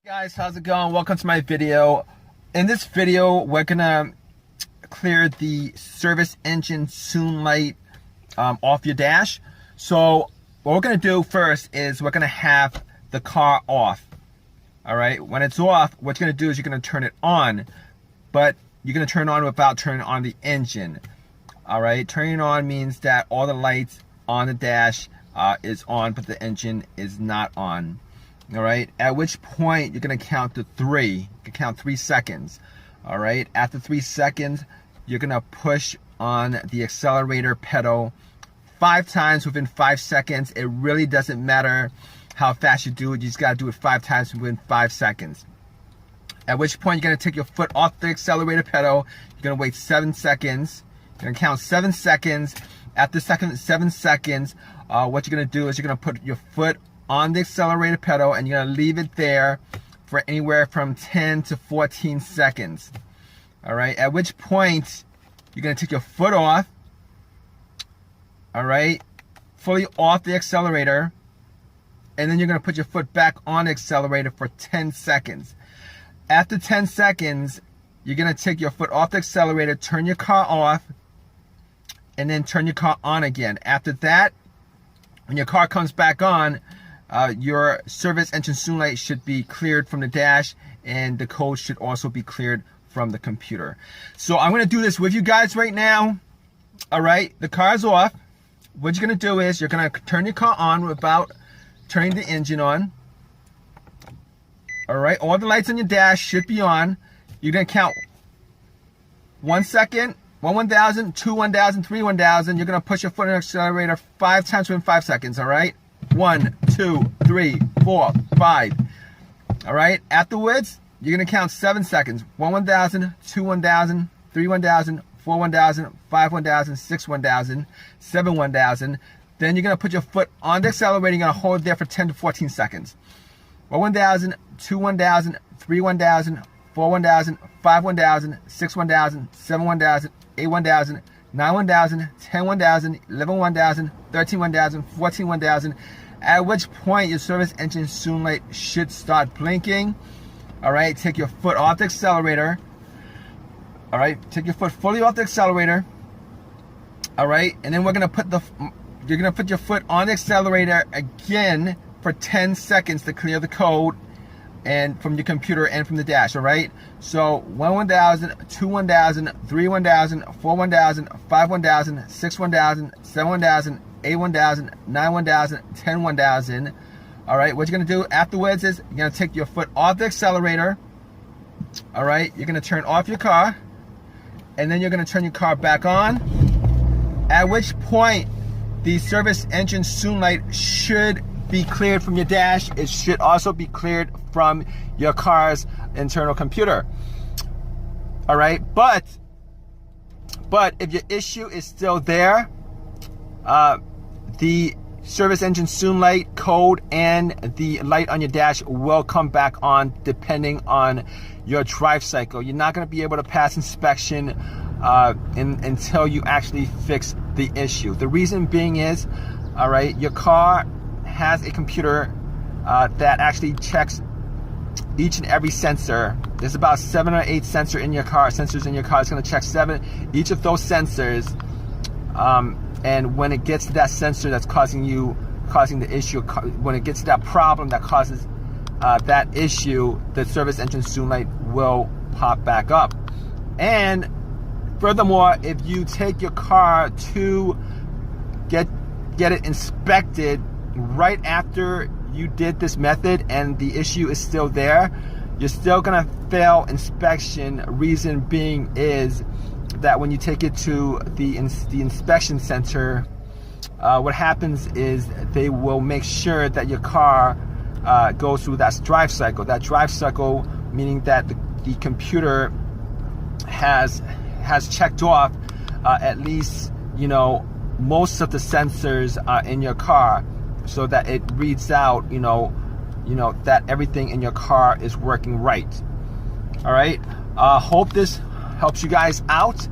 Guys, how's it going? Welcome to my video. In this video, we're gonna clear the service engine soon light off your dash. So what we're gonna do first is we're gonna have the car off. All right, when it's off, what you're gonna do is you're gonna turn it on, but you're gonna turn it on without turning on the engine. All right, turning it on means that all the lights on the dash is on, but the engine is not on. All right, at which point you're gonna count to 3. You can count 3 seconds. All right, after 3 seconds, you're gonna push on the accelerator pedal 5 times within 5 seconds. It really doesn't matter how fast you do it. You just gotta do it 5 times within 5 seconds. At which point you're gonna take your foot off the accelerator pedal. You're gonna wait 7 seconds. You're gonna count 7 seconds. After 7 seconds, what you're gonna do is you're gonna put your foot on the accelerator pedal and you're gonna leave it there for anywhere from 10 to 14 seconds. All right, at which point you're gonna take your foot off, all right, fully off the accelerator, and then you're gonna put your foot back on the accelerator for 10 seconds. After 10 seconds, you're gonna take your foot off the accelerator, turn your car off, and then turn your car on again. After that, when your car comes back on, your service engine soon light should be cleared from the dash, and the code should also be cleared from the computer. So I'm going to do this with you guys right now. All right, the car's off. What you're going to do is you're going to turn your car on without turning the engine on. All right, all the lights on your dash should be on. You're going to count 1 second, 1 1,000, 2 1,000, 3 1,000. You're going to push your foot on the accelerator 5 times within 5 seconds, all right? 1, 2, 3, 4, 5. All right, afterwards, you're gonna count 7 seconds. 1 1,000, 2 1,000, 3 1,000, 4 1,000, 5 1,000, 6 1,000, 7 1,000. Then you're gonna put your foot on the accelerator. You're gonna hold it there for 10 to 14 seconds. 1 1,000, 2 1,000, 3 1,000, 4 1,000, 5 1,000, 6 1,000, 7 1,000, 8 1,000, 9 1,000, 10 1,000, 11 1,000, 13 1,000, 14 1,000, at which point your service engine soon light should start blinking. All right, take your foot off the accelerator. All right, take your foot fully off the accelerator. All right, and then you're gonna put your foot on the accelerator again for 10 seconds to clear the code and from your computer and from the dash. All right, so 1 1,000, 2 1,000, 3 1,000, 4 1,000, 5 1,000, 6 1,000, 7 1,000, 8 1,000, 9 1,000, 10 1,000. All right, what you're gonna do afterwards is you're gonna take your foot off the accelerator. All right, you're gonna turn off your car, and then you're gonna turn your car back on, at which point the service engine soon light should be cleared from your dash. It should also be cleared from your car's internal computer. All right, but if your issue is still there, the service engine soon light code and the light on your dash will come back on depending on your drive cycle. You're not going to be able to pass inspection until you actually fix the issue. The reason being is, all right, your car has a computer that actually checks each and every sensor. There's about 7 or 8 sensors in your car. It's going to check 7 each of those sensors. And when it gets to that sensor that's causing the issue, when it gets to that problem that causes that issue, the service engine soon light will pop back up. And furthermore, if you take your car to get it inspected right after you did this method and the issue is still there, you're still gonna fail inspection. Reason being is that when you take it to the inspection center, what happens is they will make sure that your car goes through that drive cycle. That drive cycle meaning that the computer has checked off at least, you know, most of the sensors in your car, so that it reads out, you know, that everything in your car is working right. All right. Hope this helps you guys out.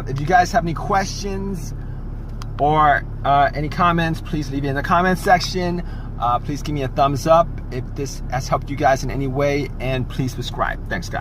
If you guys have any questions or any comments, please leave it in the comment section. Please give me a thumbs up if this has helped you guys in any way, and please subscribe. Thanks, guys.